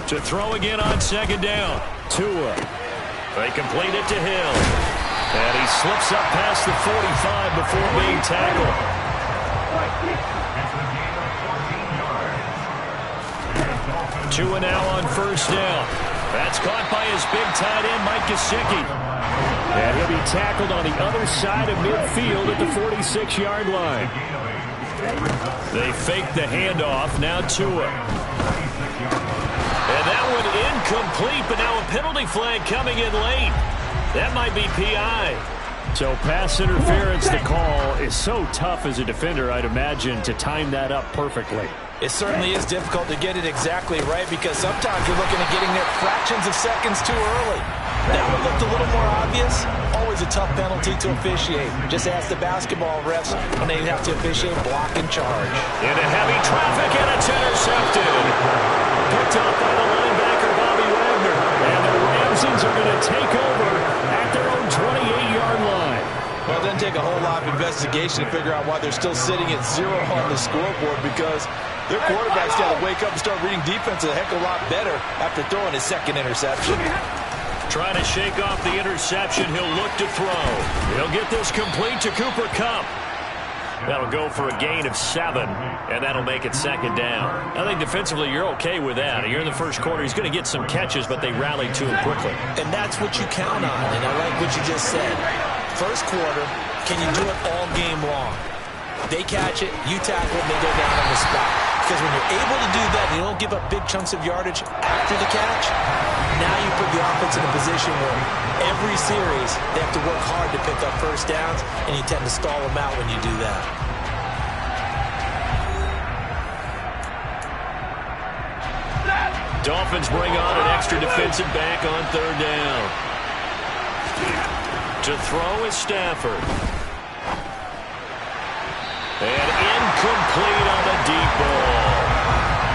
To throw again on second down. Tua. They complete it to Hill. And he slips up past the 45 before being tackled. Tua now on first down. That's caught by his big tight end, Mike Gesicki. And he'll be tackled on the other side of midfield at the 46-yard line. They fake the handoff. Now Tua. And that one incomplete, but now a penalty flag coming in late. That might be PI. So pass interference, the call is so tough as a defender, I'd imagine, to time that up perfectly. It certainly is difficult to get it exactly right because sometimes you're looking at getting there fractions of seconds too early. That one looked a little more obvious. Always a tough penalty to officiate. Just ask the basketball refs when they have to officiate block and charge. Into heavy traffic, and it's intercepted. Picked up by the linebacker, Bobby Wagner. And the Ramses are going to take over at their own 28-yard line. Well, it doesn't take a whole lot of investigation to figure out why they're still sitting at 0 on the scoreboard because their quarterback's got to wake up and start reading defense a heck of a lot better after throwing his second interception. Trying to shake off the interception. He'll look to throw. He'll get this complete to Cooper Kupp. That'll go for a gain of 7, and that'll make it second down. I think defensively you're okay with that. You're in the first quarter. He's going to get some catches, but they rallied to him quickly. And that's what you count on, and I like what you just said. First quarter, can you do it all game long? They catch it, you tackle it, and they go down on the spot. Because when you're able to do that, you don't give up big chunks of yardage after the catch. Now you put the offense in a position where every series they have to work hard to pick up first downs, and you tend to stall them out when you do that. Dolphins bring on an extra defensive back on third down. To throw is Stafford. And incomplete on the deep ball.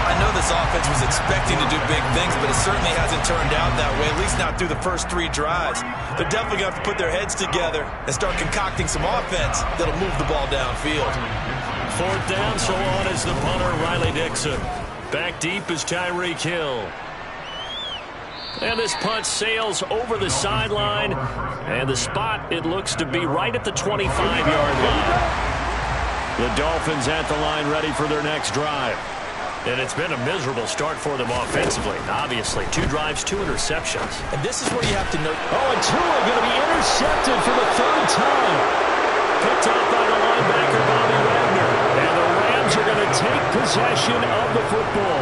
I know this offense was expecting to do big things, but it certainly hasn't turned out that way, at least not through the first 3 drives. They're definitely going to have to put their heads together and start concocting some offense that'll move the ball downfield. Fourth down, so on is the punter, Riley Dixon. Back deep is Tyreek Hill. And this punt sails over the sideline. And the spot, it looks to be right at the 25-yard line. The Dolphins at the line ready for their next drive. And it's been a miserable start for them offensively. Obviously, 2 drives, 2 interceptions. And this is where you have to note. Oh, and Tua going to be intercepted for the 3rd time. Picked up by the linebacker, Bobby Wagner. And the Rams are going to take possession of the football.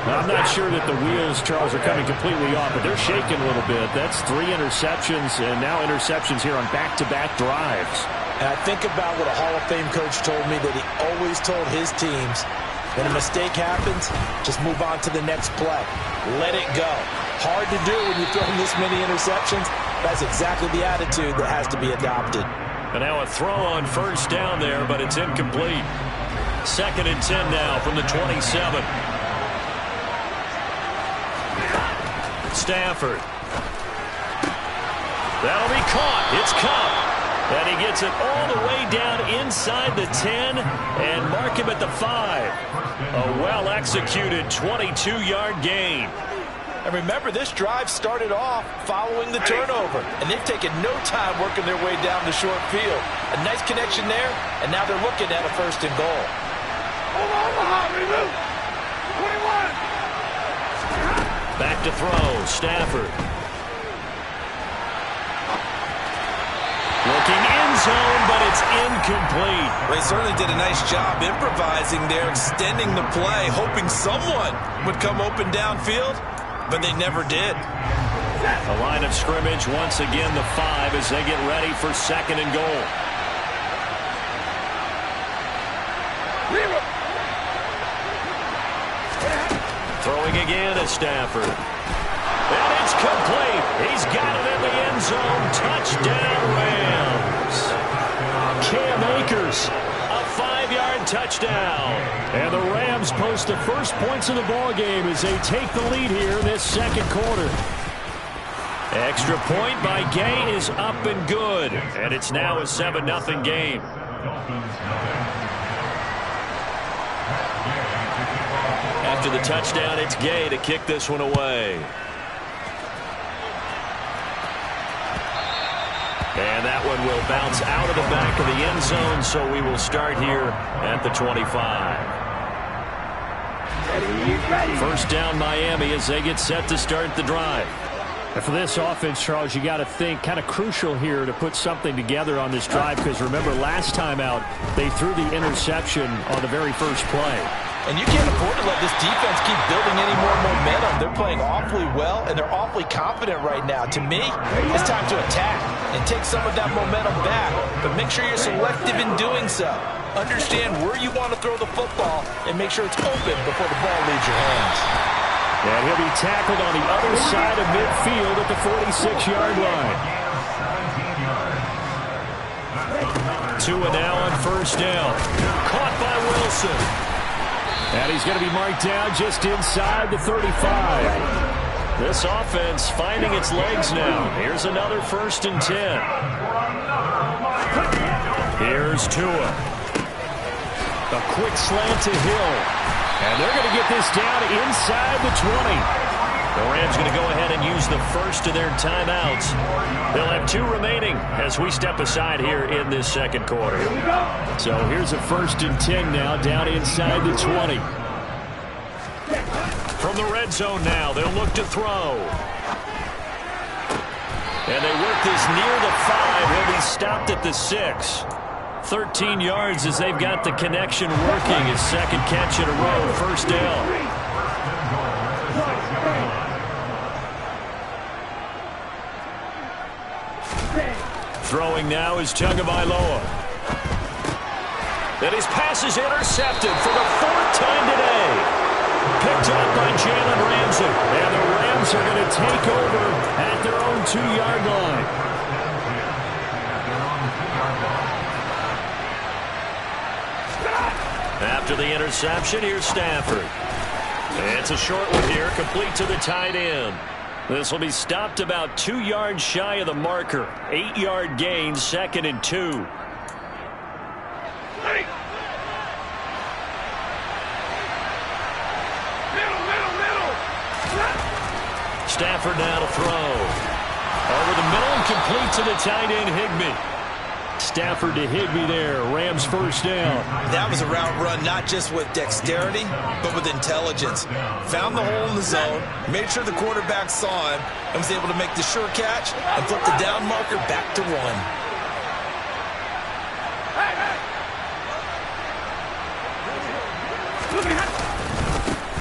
Now, I'm not sure that the wheels, Charles, are coming completely off, but they're shaking a little bit. That's 3 interceptions, and now interceptions here on back-to-back drives. And I think about what a Hall of Fame coach told me that he always told his teams, when a mistake happens, just move on to the next play. Let it go. Hard to do when you're throwing this many interceptions. That's exactly the attitude that has to be adopted. And now a throw on first down there, but it's incomplete. 2nd and 10 now from the 27. Stafford. That'll be caught. It's Kupp. And he gets it all the way down inside the 10 and mark him at the 5. A well-executed 22-yard gain. And remember, this drive started off following the turnover. And they've taken no time working their way down the short field. A nice connection there, and now they're looking at a 1st and goal. Back to throw, Stafford. Looking end zone, but it's incomplete. Well, he certainly did a nice job improvising there, extending the play, hoping someone would come open downfield, but they never did. The line of scrimmage, once again, the 5 as they get ready for 2nd and goal. Throwing again is Stafford. And it's complete. He's got it in the end zone. Touchdown, Rams. Cam Akers, a 5-yard touchdown. And the Rams post the first points of the ball game as they take the lead here in this 2nd quarter. Extra point by Gay is up and good. And it's now a 7-0 game. After the touchdown, it's Gay to kick this one away. And that one will bounce out of the back of the end zone, so we will start here at the 25. First down, Miami, as they get set to start the drive. And for this offense, Charles, you got to think kind of crucial here to put something together on this drive, because remember last time out they threw the interception on the very first play. And you can't afford to let this defense keep building any more momentum. They're playing awfully well, and they're awfully confident right now. To me, it's time to attack and take some of that momentum back. But make sure you're selective in doing so. Understand where you want to throw the football and make sure it's open before the ball leaves your hands. And he'll be tackled on the other side of midfield at the 46-yard line. 2 and now on first down. Caught by Wilson. And he's going to be marked down just inside the 35. This offense finding its legs now. Here's another 1st and 10. Here's Tua. A quick slant to Hill. And they're going to get this down inside the 20. The Rams going to go ahead and use the first of their timeouts. They'll have 2 remaining as we step aside here in this second quarter. So here's a 1st and 10 now, down inside the 20. From the red zone now, they'll look to throw. And they work this near the 5. He'll be stopped at the 6. 13 yards as they've got the connection working. His second catch in a row, first down. Throwing now is Tagovailoa. And his pass is intercepted for the 4th time today. Picked up by Jalen Ramsey. And the Rams are going to take over at their own 2-yard line. After the interception, here's Stafford. It's a short one here, complete to the tight end. This will be stopped about 2 yards shy of the marker. 8-yard gain, 2nd and 2. Stafford now to throw. Over the middle and complete to the tight end, Higbee. Stafford to Higbee there. Rams first down. That was a route run not just with dexterity, but with intelligence. Found the hole in the zone, made sure the quarterback saw him, and was able to make the sure catch and flip the down marker back to 1.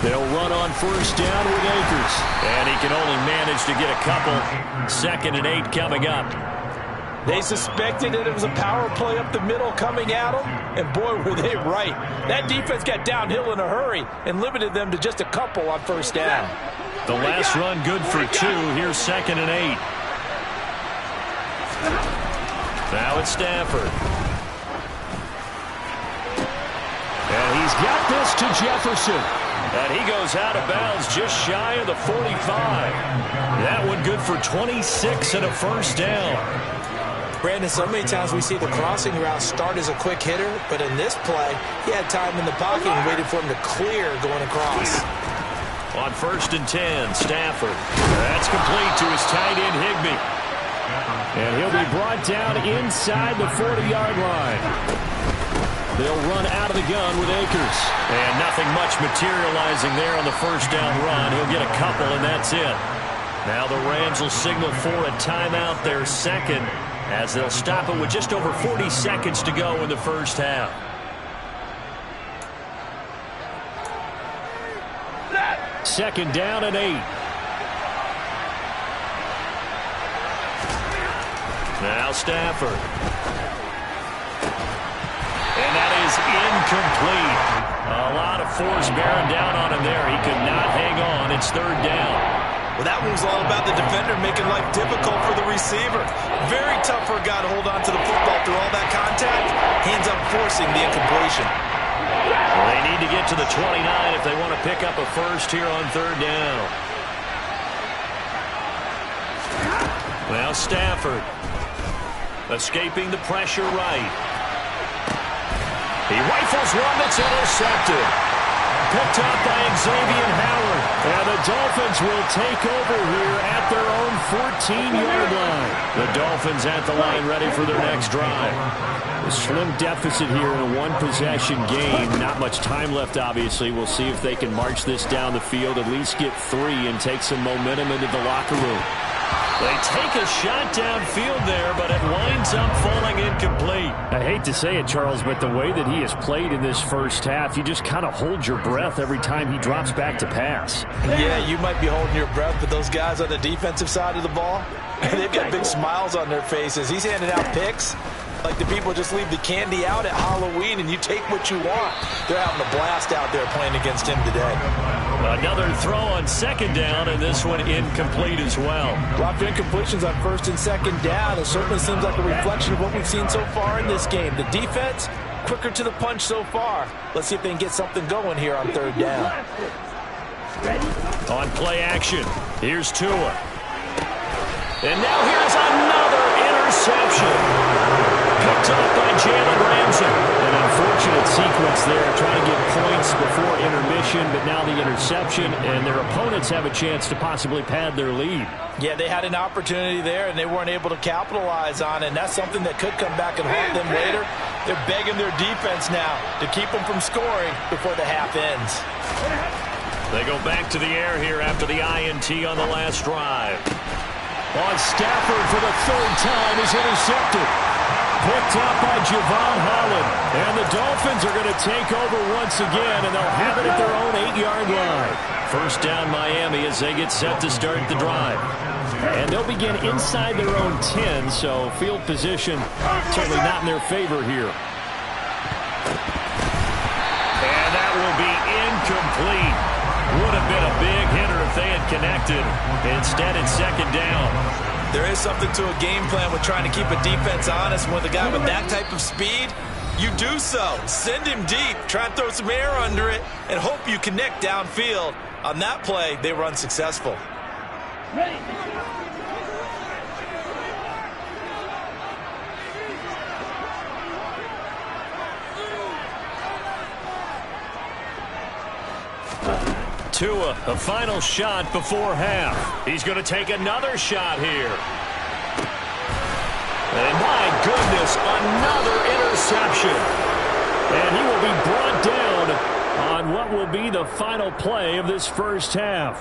They'll run on first down with Akers. And he can only manage to get a couple. 2nd and 8 coming up. They suspected that it was a power play up the middle coming at them, and boy, were they right. That defense got downhill in a hurry and limited them to just a couple on first down. The last run good for 2. Here's 2nd and 8. Now it's Stafford. And he's got this to Jefferson. And he goes out of bounds just shy of the 45. That one good for 26 and a first down. Brandon, so many times we see the crossing route start as a quick hitter, but in this play, he had time in the pocket and waited for him to clear going across. On 1st and 10, Stafford. That's complete to his tight end, Higbee. And he'll be brought down inside the 40-yard line. They'll run out of the gun with Akers. And nothing much materializing there on the first down run. He'll get a couple, and that's it. Now the Rams will signal for a timeout, their second, as they'll stop it with just over 40 seconds to go in the first half. Second down and 8. Now Stafford. And that is incomplete. A lot of force bearing down on him there. He could not hang on. It's 3rd down. Well, that one was all about the defender making life difficult for the receiver. Very tough for a guy to hold on to the football through all that contact. He ends up forcing the incompletion. Well, they need to get to the 29 if they want to pick up a first here on 3rd down. Now Stafford. Escaping the pressure right. He rifles one that's intercepted. picked up by Xavier Howard. And the Dolphins will take over here at their own 14-yard line. The Dolphins at the line ready for their next drive. A slim deficit here in a one-possession game. Not much time left, obviously. We'll see if they can march this down the field, at least get 3, and take some momentum into the locker room. They take a shot downfield there, but it winds up falling incomplete. I hate to say it, Charles, but the way that he has played in this first half, you just kind of hold your breath every time he drops back to pass. Yeah, you might be holding your breath, but those guys on the defensive side of the ball, they've got big smiles on their faces. He's handing out picks like the people just leave the candy out at Halloween and you take what you want. They're having a blast out there playing against him today. Another throw on second down, and this one incomplete as well. A lot of incompletions on first and second down. It certainly seems like a reflection of what we've seen so far in this game. The defense, quicker to the punch so far. Let's see if they can get something going here on third down. On play action, here's Tua. And now here's another interception. Picked up by Jalen Ramsey. An unfortunate sequence there, trying to get points before intermission, but now the interception, and their opponents have a chance to possibly pad their lead. Yeah, they had an opportunity there, and they weren't able to capitalize on it, and that's something that could come back and haunt them later. They're begging their defense now to keep them from scoring before the half ends. They go back to the air here after the INT on the last drive. On Stafford for the third time is intercepted. Picked up by Javon Holland. And the Dolphins are going to take over once again, and they'll have it at their own 8-yard line. First down Miami as they get set to start the drive. And they'll begin inside their own 10, so field position certainly not in their favor here. And that will be incomplete. Would have been a big hitter if they had connected. Instead, it's second down. There is something to a game plan with trying to keep a defense honest. With a guy with that type of speed, you do so. Send him deep. Try and throw some air under it and hope you connect downfield. On that play, they were unsuccessful. Ready. Tua, a final shot before half. He's going to take another shot here. And my goodness, another interception. And he will be brought down on what will be the final play of this first half.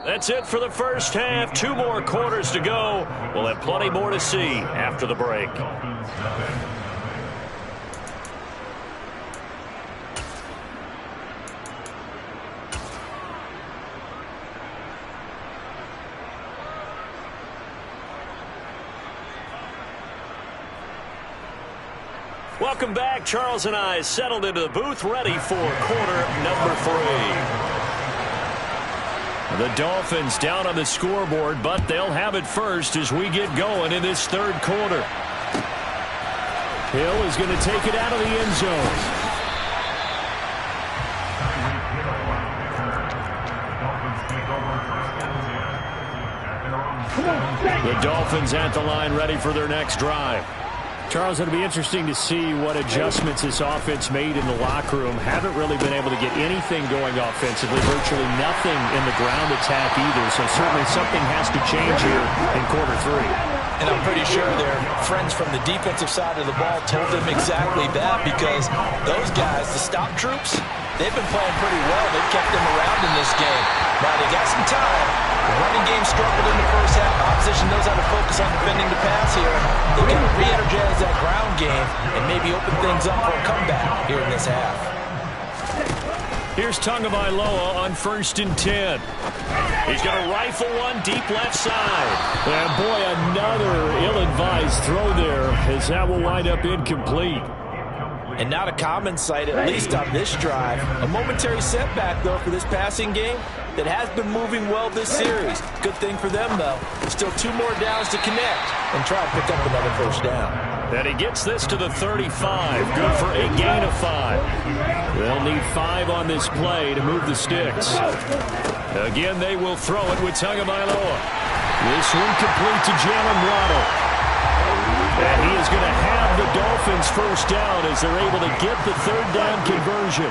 That's it for the first half. 2 more quarters to go. We'll have plenty more to see after the break. Welcome back. Charles and I settled into the booth, ready for quarter number 3. The Dolphins down on the scoreboard, but they'll have it first as we get going in this third quarter. Hill is going to take it out of the end zone. The Dolphins at the line, ready for their next drive. Charles, it'll be interesting to see what adjustments this offense made in the locker room. Haven't really been able to get anything going offensively, virtually nothing in the ground attack either, so certainly something has to change here in quarter 3. And I'm pretty sure their friends from the defensive side of the ball told them exactly that, because those guys, the stop troops, they've been playing pretty well. They've kept them around in this game. Now they got some time. The running game struggled in the first half. Opposition knows how to focus on defending the pass here. They can re-energize that ground game and maybe open things up for a comeback here in this half. Here's Tagovailoa on 1st and 10. He's going to rifle one deep left side. And boy, another ill-advised throw there, as that will wind up incomplete. And not a common sight, at least on this drive. A momentary setback, though, for this passing game that has been moving well this series. Good thing for them, though. Still 2 more downs to connect and try and pick up another first down. And he gets this to the 35. Good for a gain of 5. They'll need 5 on this play to move the sticks. Again, they will throw it with Tagovailoa. This one complete to Jalen Waddle. And he is going to have the Dolphins first down as they're able to get the third down conversion.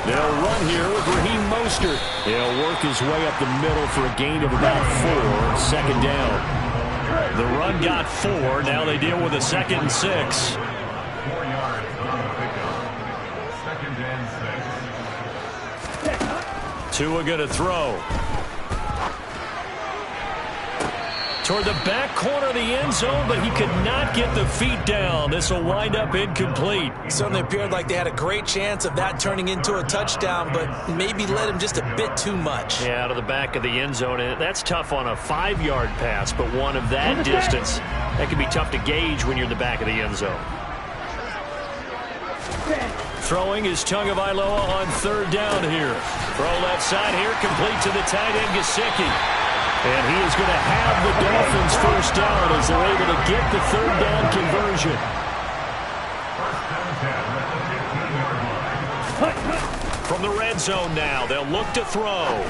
They'll run here with Raheem Mostert. He'll work his way up the middle for a gain of about 4, second down. The run got 4. Now they deal with a 2nd and 6. Tua going to throw. Toward the back corner of the end zone, but he could not get the feet down. This will wind up incomplete. Certainly appeared like they had a great chance of that turning into a touchdown, but maybe led him just a bit too much. Yeah, out of the back of the end zone. And that's tough on a 5-yard pass, but one of that distance, that can be tough to gauge when you're in the back of the end zone. Throwing is Tagovailoa on third down here. Throw left side here, complete to the tight end, Gesicki. And he is going to have the Dolphins first down as they're able to get the third down conversion. From the red zone now, they'll look to throw.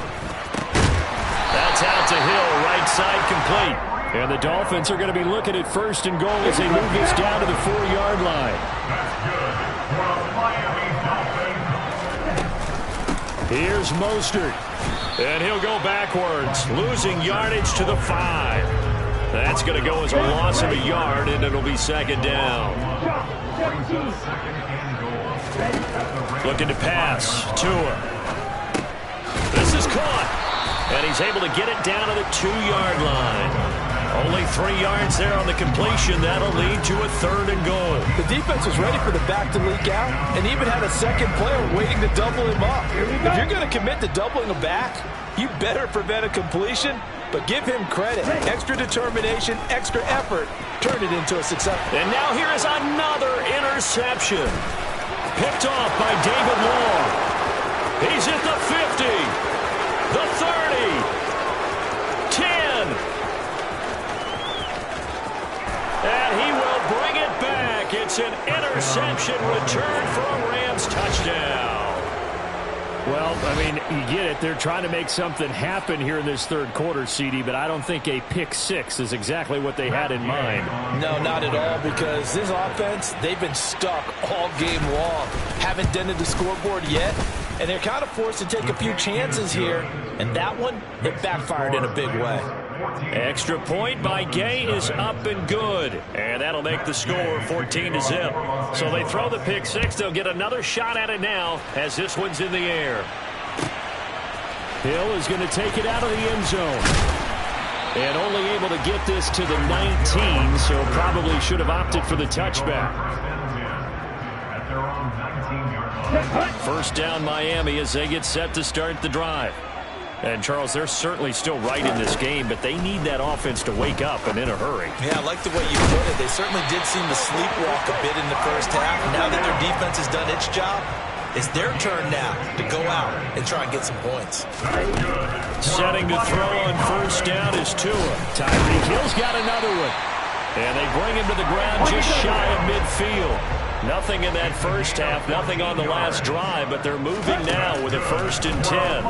That's out to Hill, right side complete. And the Dolphins are going to be looking at first and goal as they move this down to the 4-yard line. Here's Mostert. And he'll go backwards, losing yardage to the 5. That's going to go as a loss of a yard, and it'll be second down. Looking to pass. Tua. This is caught. And he's able to get it down to the 2-yard line. Only 3 yards there on the completion. That'll lead to a third and goal. The defense was ready for the back to leak out and even had a second player waiting to double him up. If you're going to commit to doubling a back, you better prevent a completion, but give him credit. Extra determination, extra effort, turn it into a success. And now here is another interception. Picked off by David Long. He's at the 50, the 30, 10. And he will bring it back. It's an interception return for a Rams touchdown. Well, I mean, you get it. They're trying to make something happen here in this third quarter, CD, but I don't think a pick 6 is exactly what they had in mind. No, not at all, because this offense, they've been stuck all game long. Haven't dented the scoreboard yet, and they're kind of forced to take a few chances here, and that one, it backfired in a big way. Extra point by Gay is up and good. And that'll make the score 14-0. So they throw the pick 6. They'll get another shot at it now as this one's in the air. Hill is going to take it out of the end zone. And only able to get this to the 19, so probably should have opted for the touchback. First down Miami as they get set to start the drive. And, Charles, they're certainly still right in this game, but they need that offense to wake up and in a hurry. Yeah, I like the way you put it. They certainly did seem to sleepwalk a bit in the first half. Now that their defense has done its job, it's their turn now to go out and try and get some points. Setting to throw on first down is Tua. Tyreek Hill's got another one. And they bring him to the ground just shy of midfield. Nothing in that first half, nothing on the last drive, but they're moving now with a 1st and 10.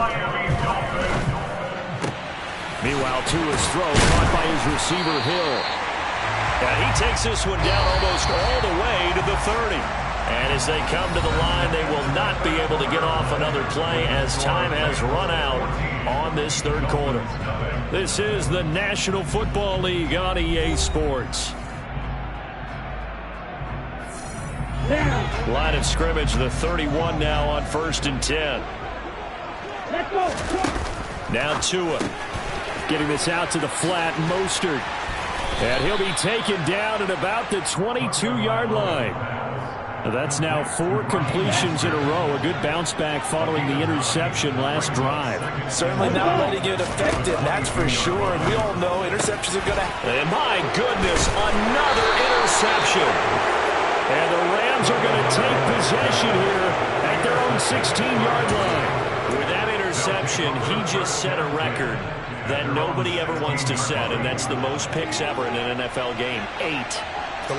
Meanwhile, Tua's throw caught by his receiver, Hill. And he takes this one down almost all the way to the 30. And as they come to the line, they will not be able to get off another play as time has run out on this third quarter. This is the National Football League on EA Sports. Line of scrimmage, the 31 now on 1st and 10. Now Tua getting this out to the flat, Mostert. And he'll be taken down at about the 22-yard line. That's now 4 completions in a row. A good bounce back following the interception last drive. Certainly not letting it affect him, that's for sure. And we all know interceptions are going to... And my goodness, another interception. And the Rams are going to take possession here at their own 16-yard line. With that interception, he just set a record that nobody ever wants to set, and that's the most picks ever in an NFL game. 8. The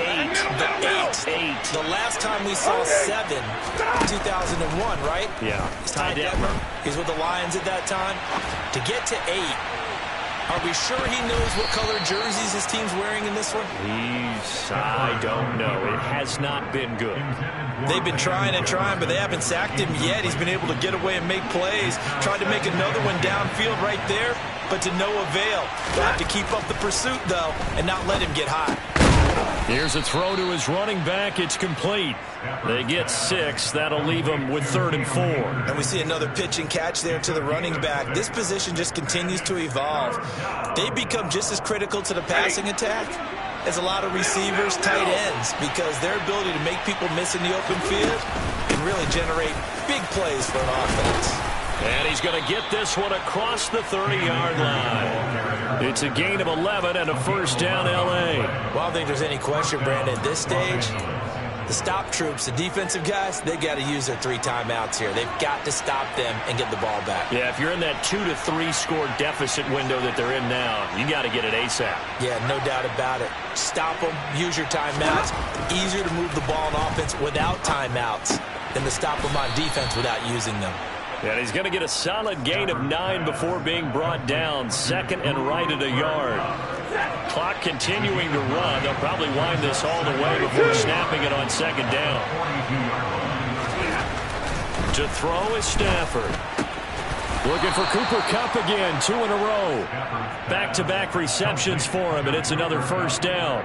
last time we saw 7, 2001, right? Yeah. Ty Detmer. He's with the Lions at that time. To get to 8, Are we sure he knows what color jerseys his team's wearing in this one? I don't know. It has not been good. They've been trying and trying, but they haven't sacked him yet. He's been able to get away and make plays. Tried to make another one downfield right there, but to no avail. They'll have to keep up the pursuit, though, and not let him get hot. Here's a throw to his running back. It's complete. They get 6. That'll leave them with 3rd and 4. And we see another pitch and catch there to the running back. This position just continues to evolve. They become just as critical to the passing attack as a lot of receivers, tight ends, because their ability to make people miss in the open field can really generate big plays for an offense. And he's going to get this one across the 30-yard line. It's a gain of 11 and a first down, L.A. Well, I don't think there's any question, Brandon, at this stage, the stop troops, the defensive guys, they got to use their 3 timeouts here. They've got to stop them and get the ball back. Yeah, if you're in that 2 to 3 score deficit window that they're in now, you got to get it ASAP. Yeah, no doubt about it. Stop them, use your timeouts. Easier to move the ball on offense without timeouts than to stop them on defense without using them. And he's going to get a solid gain of 9 before being brought down. 2nd and right at a yard. Clock continuing to run. They'll probably wind this all the way before snapping it on 2nd down. To throw is Stafford. Looking for Cooper Kupp again. 2 in a row. Back-to-back receptions for him, and it's another first down.